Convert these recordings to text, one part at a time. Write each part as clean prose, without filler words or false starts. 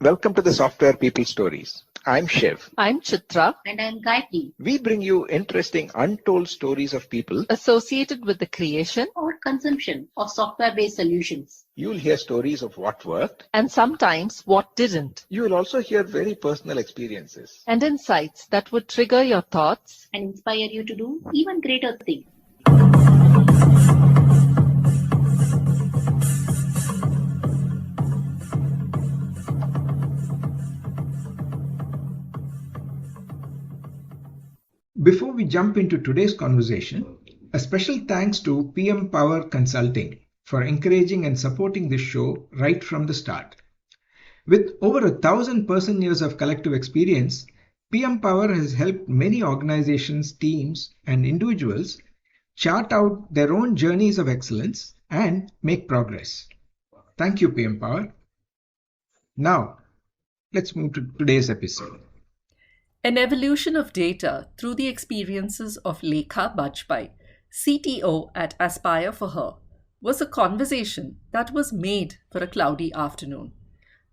Welcome to the Software People Stories. I'm Shiv. I'm Chitra. And I'm Gayatri. We bring you interesting, untold stories of people Associated with the creation Or consumption of software-based solutions. You'll hear stories of what worked, and sometimes what didn't, you will also hear very personal experiences. and insights that would trigger your thoughts And inspire you to do even greater things. Before we jump into today's conversation, a special thanks to PM Power Consulting for encouraging and supporting this show right from the start. With over 1,000 person-years of collective experience, PM Power has helped many organizations, teams, and individuals chart out their own journeys of excellence and make progress. Thank you, PM Power. Now, let's move to today's episode. An evolution of data through the experiences of Lekha Bajpai, CTO at Aspire for Her, was a conversation that was made for a cloudy afternoon.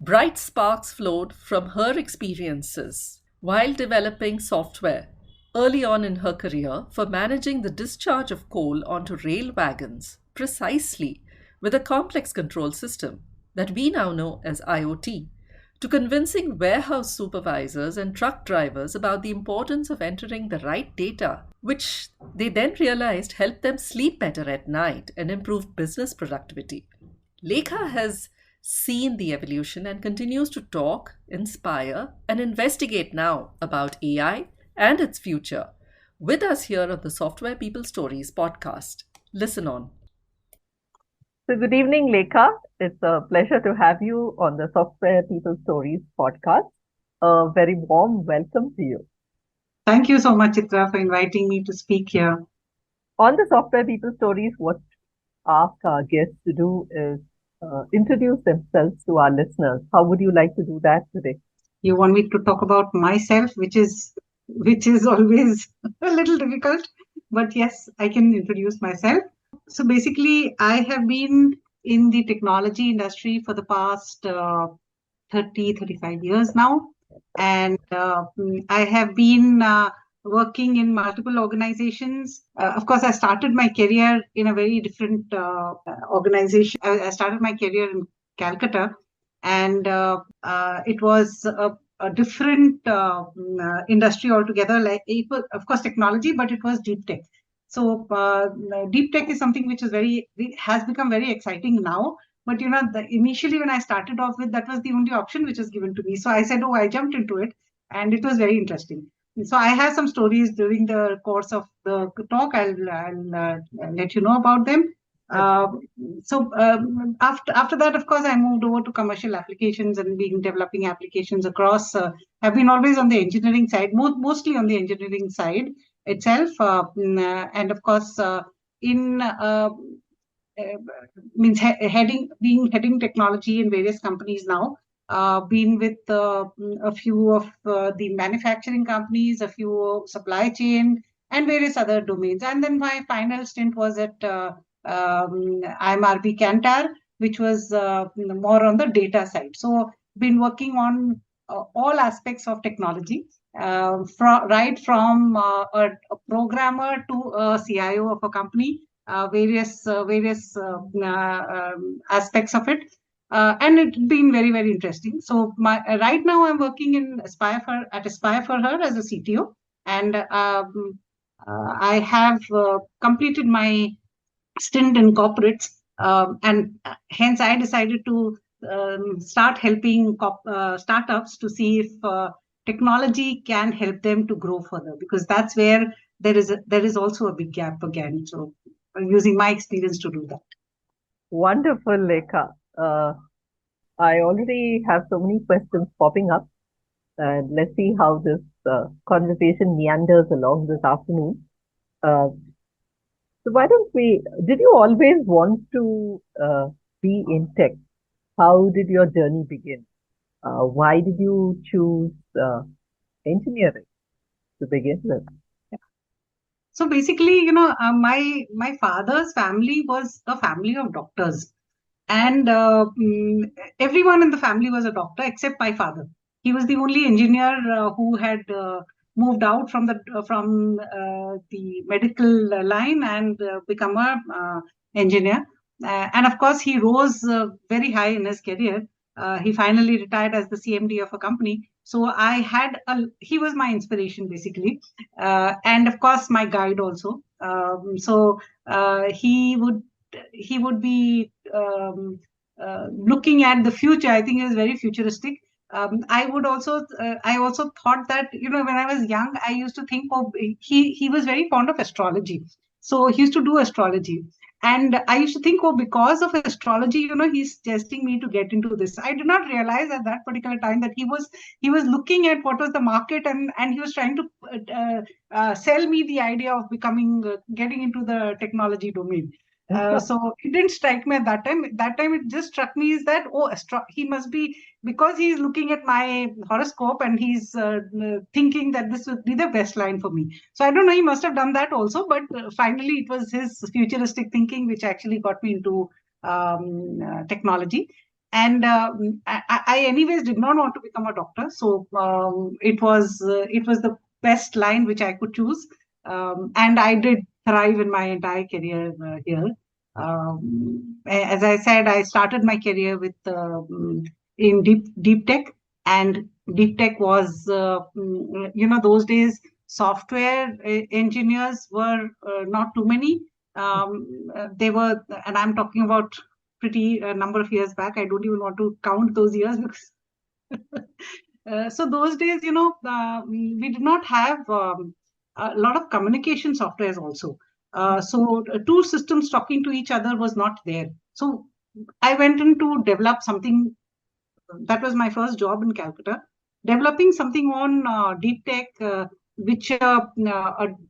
Bright sparks flowed from her experiences while developing software early on in her career for managing the discharge of coal onto rail wagons precisely with a complex control system that we now know as IoT, to convincing warehouse supervisors and truck drivers about the importance of entering the right data, which they then realized helped them sleep better at night and improve business productivity. Lekha has seen the evolution and continues to talk, inspire, and investigate now about AI and its future. With us here on the Software People Stories podcast. Listen on. So good evening, Lekha. It's a pleasure to have you on the Software People Stories podcast. A very warm welcome to you. Thank you so much, Chitra, for inviting me to speak here. On the Software People Stories, what I ask our guests to do is introduce themselves to our listeners. How would you like to do that today? You want me to talk about myself, which is always a little difficult, but yes, I can introduce myself. So basically, I have been in the technology industry for the past 35 years now. And I have been working in multiple organizations. Of course, I started my career in a very different organization. I started my career in Calcutta, and it was a different industry altogether. Like it was, of course, technology, but it was deep tech. So deep tech is something which has become very exciting now. But initially when I started off with, that was the only option which was given to me. So I said, I jumped into it, and it was very interesting. So I have some stories during the course of the talk. I'll let you know about them. After that, of course, I moved over to commercial applications and developing applications across. I've been always on the engineering side, mostly on the engineering side itself, and of course heading technology in various companies now. Been with a few of the manufacturing companies, a few supply chain, and various other domains. And then my final stint was at IMRB Kantar, which was more on the data side. So been working on all aspects of technology, right from a programmer to a CIO of a company, various aspects of it. And it's been very, very interesting. So right now I'm working at Aspire for Her as a CTO, and I have completed my stint in corporates, and hence I decided to start helping startups to see if technology can help them to grow further, because that's where there is also a big gap again. So using my experience to do that. Wonderful, Lekha. I already have so many questions popping up, and let's see how this conversation meanders along this afternoon. So why don't did you always want to be in tech? How did your journey begin? Why did you choose engineering to begin with? So basically, my father's family was a family of doctors. and everyone in the family was a doctor except my father. He was the only engineer who had moved out from the medical line and become a engineer. And of course, he rose very high in his career. He finally retired as the CMD of a company. So he was my inspiration basically, and of course my guide also. He would be looking at the future. I think he was very futuristic. I also thought that, when I was young, I used to think of, he was very fond of astrology. So he used to do astrology. And I used to think, because of astrology, he's suggesting me to get into this. I did not realize at that particular time that he was looking at what was the market, and he was trying to sell me the idea of getting into the technology domain. So it didn't strike me at that time. That time it just struck me is that, he must be, because he's looking at my horoscope and he's thinking that this would be the best line for me. So I don't know, he must have done that also, but finally it was his futuristic thinking which actually got me into technology. And I anyways did not want to become a doctor. So it was the best line which I could choose. And I did thrive in my entire career here. As I said, I started my career with in deep tech, and deep tech was those days software engineers were not too many. They were, and I'm talking about pretty number of years back. I don't even want to count those years because. So those days, we did not have a lot of communication softwares also. So two systems talking to each other was not there. So I went in to develop something. That was my first job in Calcutta, developing something on deep tech, which a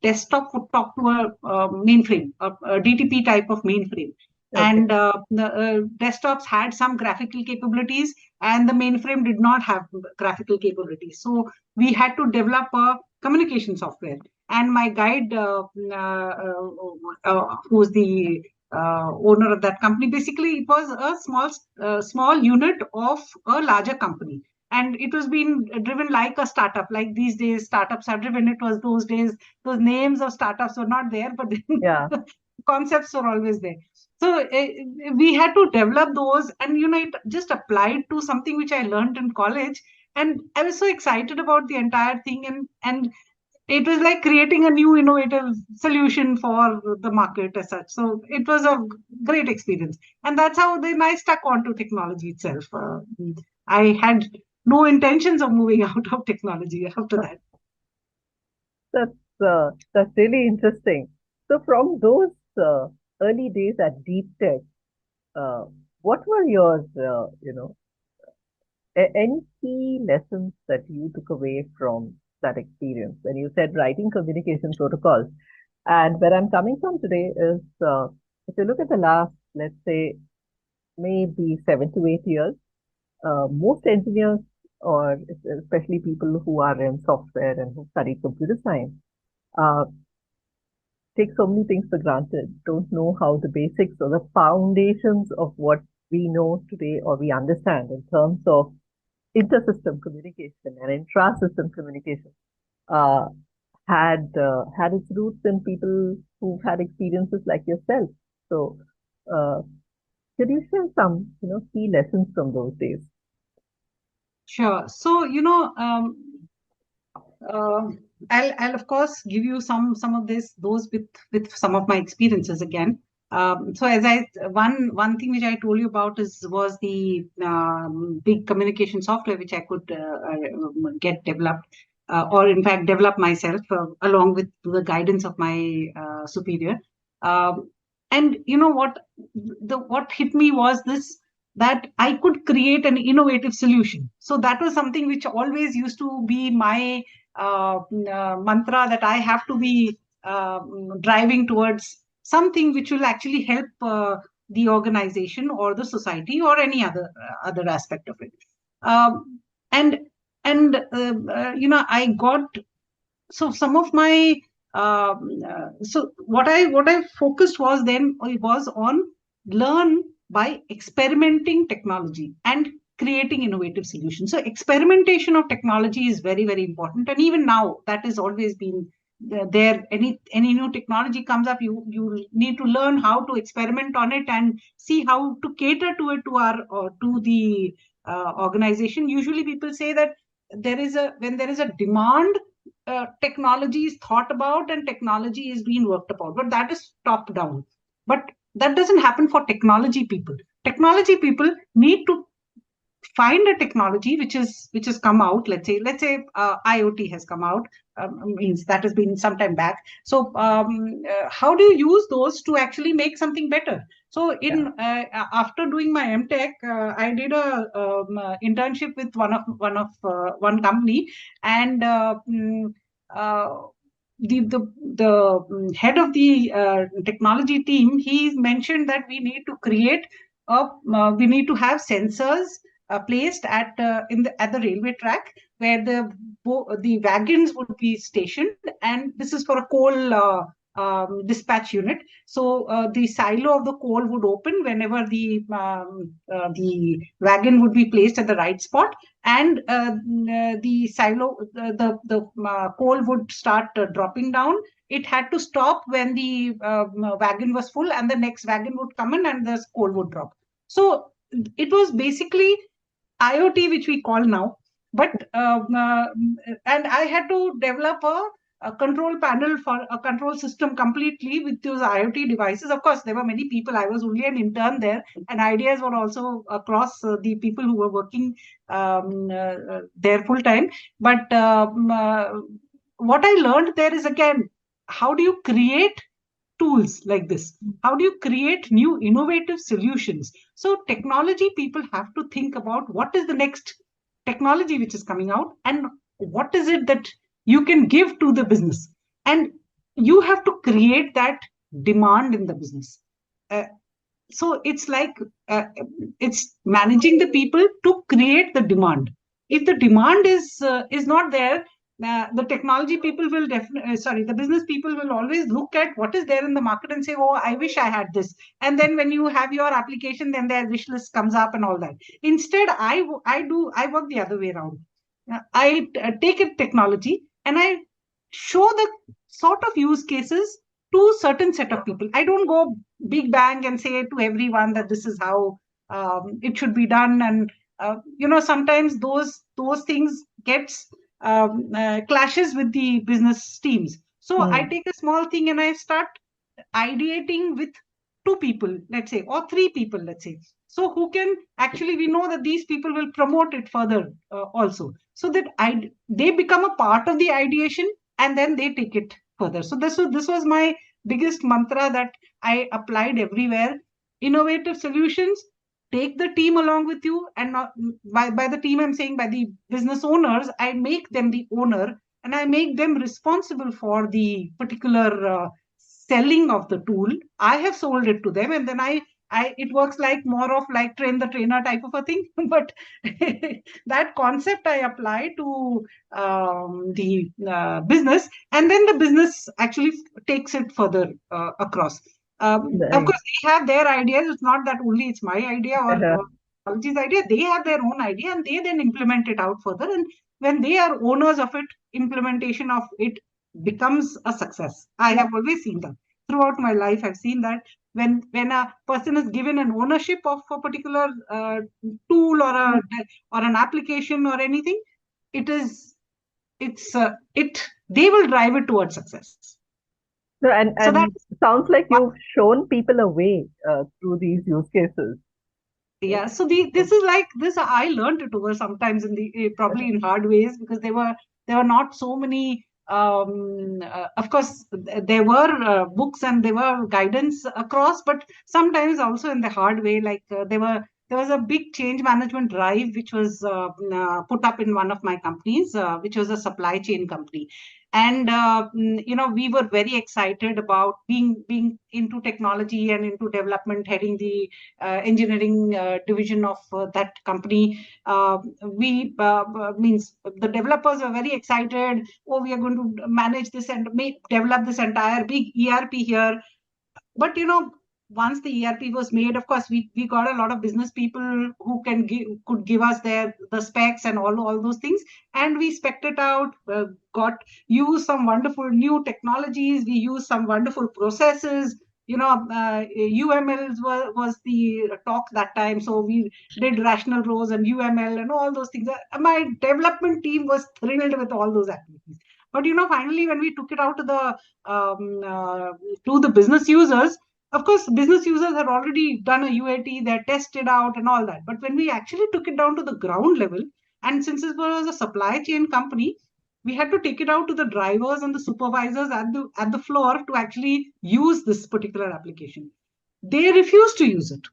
desktop would talk to a mainframe, a DTP type of mainframe. Okay. And the desktops had some graphical capabilities, and the mainframe did not have graphical capabilities. So we had to develop a communication software. And my guide, who was the owner of that company, basically it was a small unit of a larger company. And it was being driven like a startup. Like these days, startups are driven. It was those days, those names of startups were not there, but concepts were always there. So we had to develop those, and it just applied to something which I learned in college. And I was so excited about the entire thing, and it was like creating a new innovative solution for the market as such. So it was a great experience. And that's how then I stuck onto technology itself. I had no intentions of moving out of technology after that. That's really interesting. So from those early days at deep tech, what were your any key lessons that you took away from that experience? When you said writing communication protocols, and where I'm coming from today is, if you look at the last, let's say, maybe 7 to 8 years, most engineers, or especially people who are in software and who study computer science, take so many things for granted, don't know how the basics or the foundations of what we know today or we understand in terms of inter-system communication and intra-system communication had its roots in people who've had experiences like yourself. So, could you share some key lessons from those days? Sure. So I'll of course give you some of those with some of my experiences again. So as one thing which I told you about was the big communication software which I could get developed, or in fact develop myself along with the guidance of my superior. And what hit me was this, that I could create an innovative solution. So that was something which always used to be my mantra, that I have to be driving towards something which will actually help the organization or the society or any other aspect of it. I got, so some of my so what I focused was on learn by experimenting technology and creating innovative solutions. So experimentation of technology is very, very important. And even now, that has always been there. Any new technology comes up, you need to learn how to experiment on it and see how to cater to it to the organization. Usually people say that when there is a demand, technology is thought about and technology is being worked upon, but that is top down. But that doesn't happen for technology people. Technology people need to find a technology which has come out. Let's say IoT has come out, means that has been some time back. So how do you use those to actually make something better? So after doing my MTech, I did a internship with one company, and the head of the technology team, he mentioned that we need to have sensors placed at the railway track, where the wagons would be stationed, and this is for a coal dispatch unit. So the silo of the coal would open whenever the wagon would be placed at the right spot, and the silo, the coal would start dropping down. It had to stop when the wagon was full, and the next wagon would come in and the coal would drop. So it was basically IoT, which we call now, but and I had to develop a control panel for a control system completely with those IoT devices. Of course, there were many people. I was only an intern there, and ideas were also across the people who were working there full time. But what I learned there is, again, how do you create tools like this? How do you create new innovative solutions? So technology people have to think about what is the next technology which is coming out, and what is it that you can give to the business, and you have to create that demand in the business. So it's like it's managing the people to create the demand. If the demand is not there, the technology people will definitely, the business people will always look at what is there in the market and say, oh, I wish I had this. And then when you have your application, then their wish list comes up and all that. Instead, I work the other way around. I take a technology and I show the sort of use cases to certain set of people. I don't go big bang and say to everyone that this is how it should be done. And sometimes those things gets clashes with the business teams. So I take a small thing and I start ideating with 2 people, let's say, or 3 people, let's say. So who can actually, we know that these people will promote it further also, so that they become a part of the ideation and then they take it further. So this was my biggest mantra that I applied everywhere. Innovative solutions, take the team along with you, and not by the team, I'm saying by the business owners. I make them the owner, and I make them responsible for the particular selling of the tool. I have sold it to them, and then it works like more of like train the trainer type of a thing. But that concept I apply to the business, and then the business actually takes it further across. Of course, they have their ideas. It's not that only it's my idea or technology's idea. They have their own idea, and they then implement it out further. And when they are owners of it, implementation of it becomes a success. I have always seen that throughout my life. I've seen that when a person is given an ownership of a particular tool or an application or anything, they will drive it towards success. So, and sounds like you've shown people a way through these use cases. Yeah, so this is like this. I learned it over sometimes probably in hard ways, because there were not so many. Of course, there were books and there were guidance across, but sometimes also in the hard way. Like there was a big change management drive which was put up in one of my companies, which was a supply chain company. And we were very excited about being into technology and into development, heading the engineering division of that company. Means the developers were very excited. Oh, we are going to manage this and develop this entire big ERP here. But once the ERP was made, of course, we got a lot of business people who could give us the specs and all those things, and we spec'd it out. Used some wonderful new technologies. We used some wonderful processes. UML was the talk that time, so we did rational rows and UML and all those things. My development team was thrilled with all those activities. But finally, when we took it out to the business users, of course, business users had already done a UAT, they're tested out and all that. But when we actually took it down to the ground level, and since it was a supply chain company, we had to take it out to the drivers and the supervisors at the floor to actually use this particular application. They refused to use it.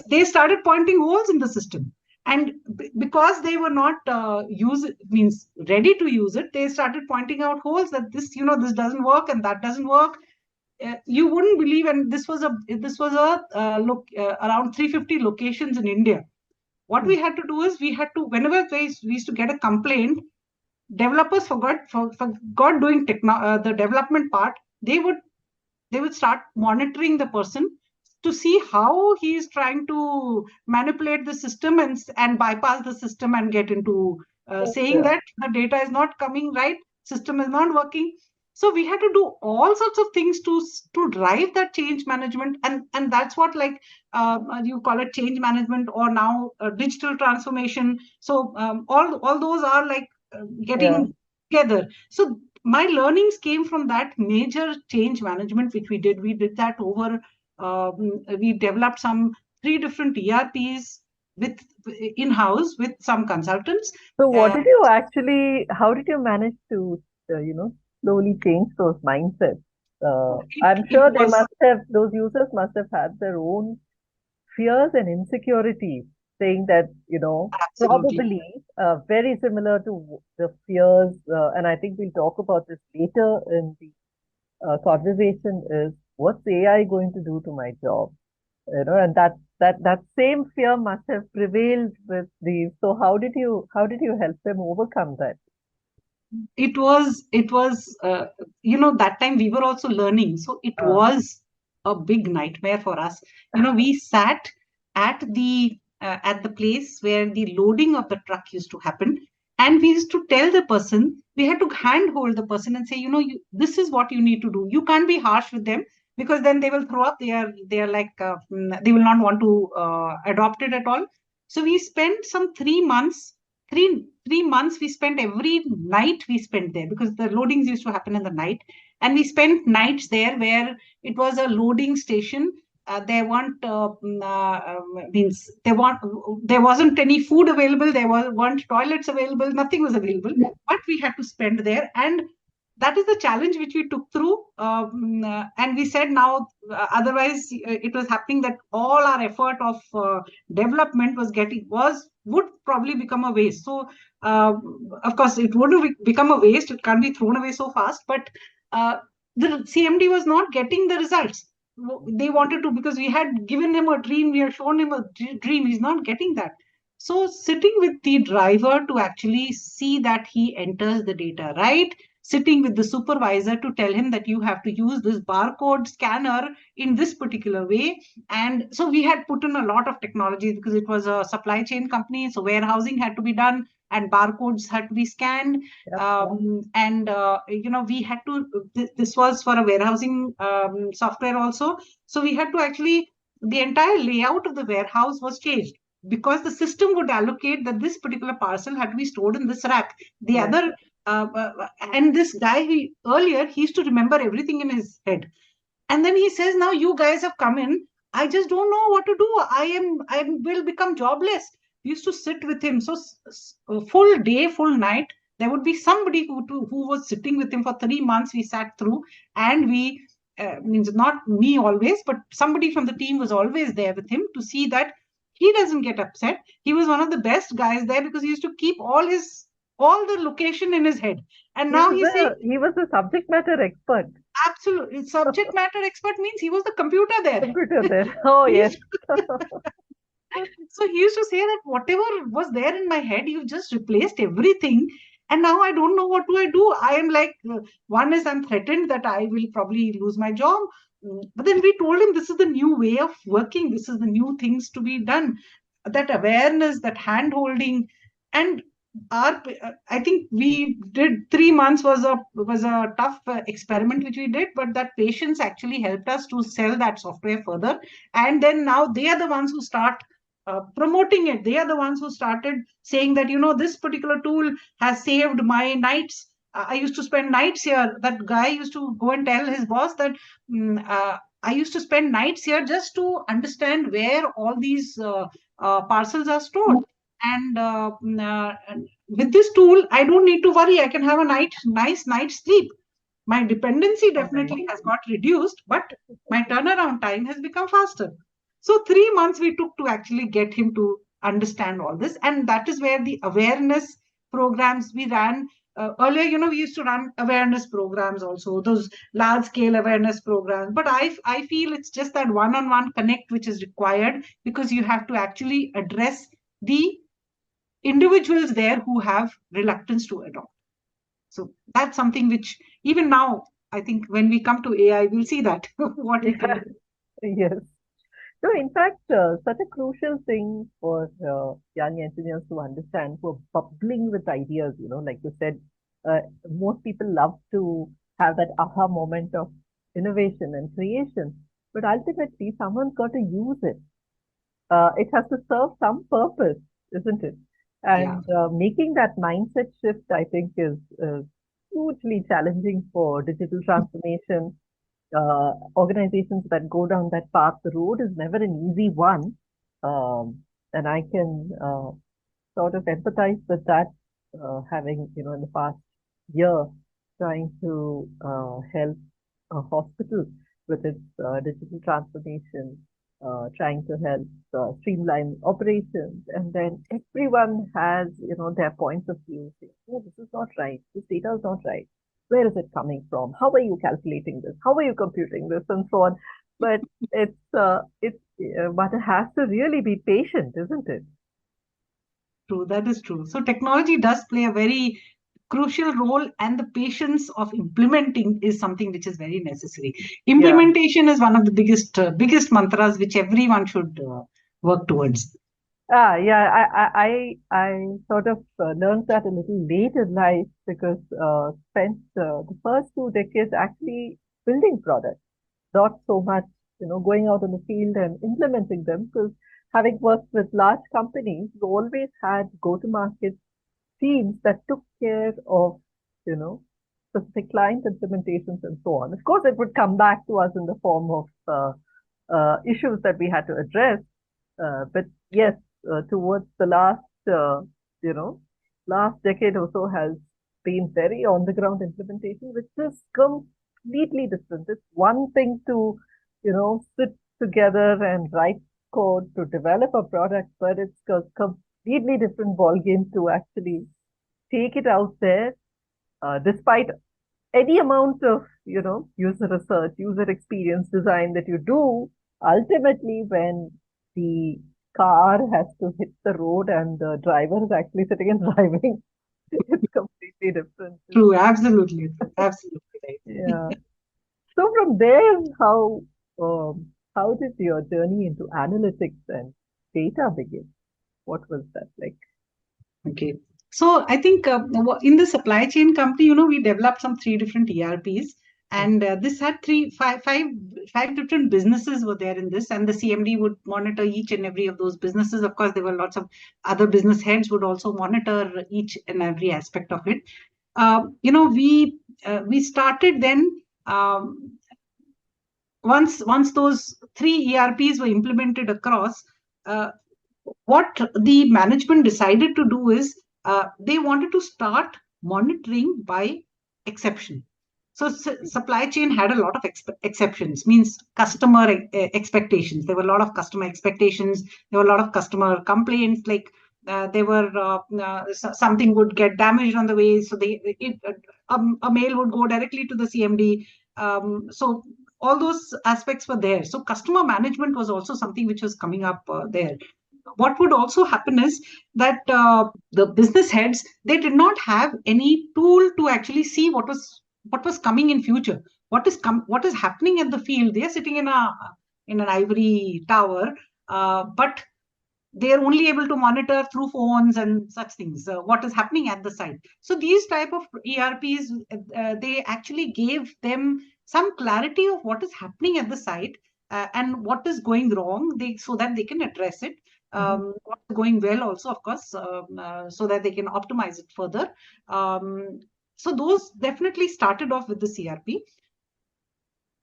They started pointing holes in the system. And because they were not ready to use it, they started pointing out holes that this doesn't work and that doesn't work. You wouldn't believe, and this was around 350 locations in India. What we had to do is whenever we used to get a complaint, developers forgot doing the development part. They would start monitoring the person to see how he is trying to manipulate the system and bypass the system and get into saying that the data is not coming right, system is not working. So we had to do all sorts of things to drive that change management, and that's what you call it change management, or now digital transformation. So all those are getting together. So my learnings came from that major change management which we did. We did that over. We developed some 3 different ERPs with in-house with some consultants. So what did you actually? How did you manage to slowly change those mindsets? I'm sure those users must have had their own fears and insecurities, saying that, Absolutely. probably very similar to the fears, and I think we'll talk about this later in the conversation, is what's AI going to do to my job? And that same fear must have prevailed with these. So how did you help them overcome that? It was that time we were also learning, so it was a big nightmare for us. We sat at the place where the loading of the truck used to happen, and we used to tell the person, we had to handhold the person and say, this is what you need to do. You can't be harsh with them, because then they will throw up. They are like they will not want to adopt it at all. So we spent some 3 months. Three months we spent, every night we spent there, because the loadings used to happen in the night, and we spent nights there where it was a loading station. There wasn't any food available, weren't toilets available, nothing was available, but we had to spend there. And that is the challenge which we took through, and we said now, otherwise it was happening that all our effort of development would probably become a waste. So of course it would become a waste, it can't be thrown away so fast, but the CMD was not getting the results they wanted to, because we had given him a dream, we had shown him a dream, he's not getting that. So sitting with the driver to actually see that he enters the data right, sitting with the supervisor to tell him that you have to use this barcode scanner in this particular way. And so we had put in a lot of technology, because it was a supply chain company, so warehousing had to be done and barcodes had to be scanned. And we had to, this was for a warehousing software also, so we had to actually, the entire layout of the warehouse was changed, because the system would allocate that this particular parcel had to be stored in this rack. The other and this guy, he used to remember everything in his head, and then he says, now you guys have come in, I just don't know what to do, I will become jobless. We used to sit with him, so full day, full night, there would be somebody who was sitting with him for 3 months. We sat through, and we means not me always, but somebody from the team was always there with him to see that he doesn't get upset. He was one of the best guys there, because he used to keep all the location in his head. And now he was a subject matter expert. Absolutely. Subject matter expert means he was the computer there. Oh, yes. So he used to say that whatever was there in my head, you just replaced everything. And now I don't know what do I do. I am like, one is I'm threatened that I will probably lose my job. But then we told him this is the new way of working. This is the new things to be done. That awareness, that hand holding, and I think we did 3 months was a tough experiment which we did, but that patience actually helped us to sell that software further. And then now they are the ones who start promoting it. They are the ones who started saying that, this particular tool has saved my nights. I used to spend nights here. That guy used to go and tell his boss that I used to spend nights here just to understand where all these parcels are stored. And with this tool, I don't need to worry. I can have a nice night's sleep. My dependency definitely has got reduced, but my turnaround time has become faster. So 3 months we took to actually get him to understand all this. And that is where the awareness programs we ran. Earlier, we used to run awareness programs also, those large scale awareness programs. But I feel it's just that one-on-one connect which is required, because you have to actually address the individuals there who have reluctance to adopt. So that's something which even now, I think when we come to AI, we'll see that what we can do. Yes. So, in fact, such a crucial thing for young engineers to understand, who are bubbling with ideas, like you said, most people love to have that aha moment of innovation and creation, but ultimately someone's got to use it. It has to serve some purpose, isn't it? And making that mindset shift, I think, is hugely challenging for digital transformation. Organizations that go down that path, the road is never an easy one. And I can sort of empathize with that, having, in the past year, trying to help a hospital with its digital transformation, trying to help streamline operations. And then everyone has, their points of view. Saying, oh, this is not right. This data is not right. Where is it coming from? How are you calculating this? How are you computing this? And so on. But but it has to really be patient, isn't it? True, that is true. So technology does play a very crucial role, and the patience of implementing is something which is very necessary. Implementation is one of the biggest mantras which everyone should work towards. I sort of learned that a little late in life, because spent the first 2 decades actually building products, not so much, going out in the field and implementing them. Because having worked with large companies, we always had go-to-market teams that took care of, specific client implementations and so on. Of course, it would come back to us in the form of issues that we had to address. But yes, towards the last decade or so has been very on the ground implementation, which is completely different. It's one thing to, sit together and write code to develop a product, but it's a completely different ballgame to actually take it out there, despite any amount of, user research, user experience design that you do. Ultimately, when the car has to hit the road and the driver is actually sitting and driving, it's completely different. True, absolutely right. Yeah. So from there, how did your journey into analytics and data begin? What was that like? Okay. So I think in the supply chain company, we developed some 3 different ERPs, and this had five different businesses were there in this, and the CMD would monitor each and every of those businesses. Of course, there were lots of other business heads would also monitor each and every aspect of it. We started then. Once those 3 ERPs were implemented across, what the management decided to do is they wanted to start monitoring by exception. So supply chain had a lot of exceptions, means customer expectations. There were a lot of customer expectations. There were a lot of customer complaints, like something would get damaged on the way, so a mail would go directly to the CMD. So all those aspects were there. So customer management was also something which was coming up there. What would also happen is that the business heads, they did not have any tool to actually see what was coming in future. what is happening at the field. They are sitting in an ivory tower, but they are only able to monitor through phones and such things, what is happening at the site. So these type of ERPs, they actually gave them some clarity of what is happening at the site and what is going wrong, so that they can address it. What's going well also, of course, so that they can optimize it further. So those definitely started off with the CRP.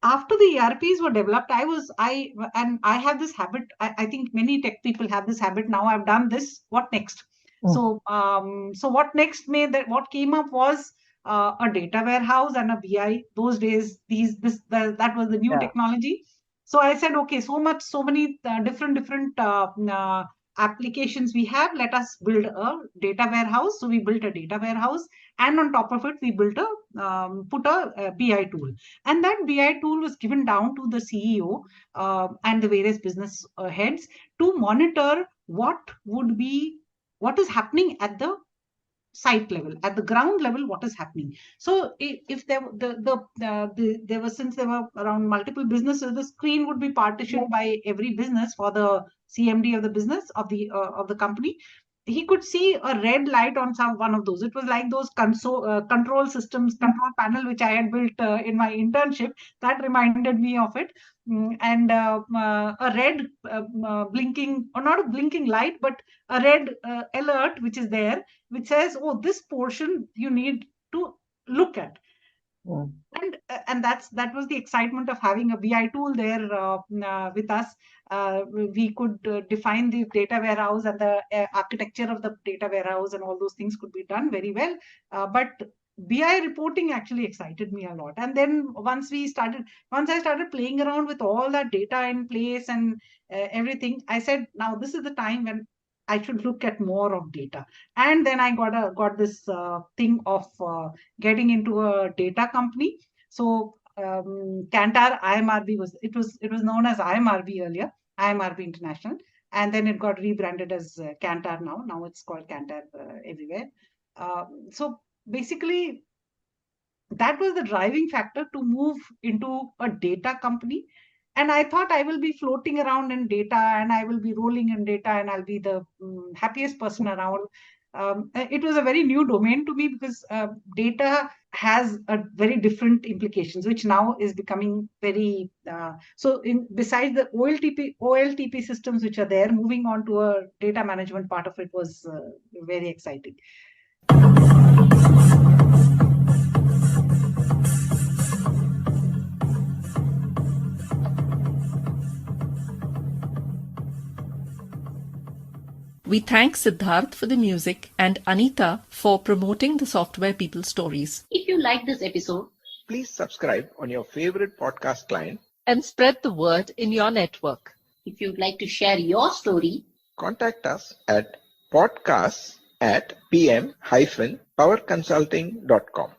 After the ERPs were developed, I have this habit. I think many tech people have this habit. Now I've done this. What next? So what next? What came up was a data warehouse and a BI. Those days, that was the new technology. So I said, okay, so many different applications we have. Let us build a data warehouse. So we built a data warehouse, and on top of it, we built put a BI tool. And that BI tool was given down to the CEO and the various business heads to monitor what is happening at the site level, at the ground level, what is happening. So if there were, since there were around multiple businesses, the screen would be partitioned by every business for the CMD of the business of the company. He could see a red light on one of those. It was like those control systems, control panel, which I had built in my internship. That reminded me of it. And a red blinking, or not a blinking light, but a red alert, which is there, which says, oh, this portion you need to look at. And that was the excitement of having a BI tool there with us. We could define the data warehouse, and the architecture of the data warehouse, and all those things could be done very well. But BI reporting actually excited me a lot. And then once I started playing around with all that data in place and everything, I said, now this is the time when I should look at more of data. And then I got this thing of getting into a data company. So Kantar IMRB was known as IMRB earlier, IMRB International, and then it got rebranded as Kantar now. Now it's called Kantar everywhere. So basically, that was the driving factor to move into a data company. And I thought I will be floating around in data, and I will be rolling in data, and I'll be the happiest person around. It was a very new domain to me, because data has a very different implications, which now is becoming very besides the OLTP systems which are there, moving on to a data management part of it was very exciting. We thank Siddharth for the music and Anita for promoting the Software People stories. If you like this episode, Please subscribe on your favorite podcast client. And spread the word in your network. if you'd like to share your story, Contact us at podcasts@pm-powerconsulting.com.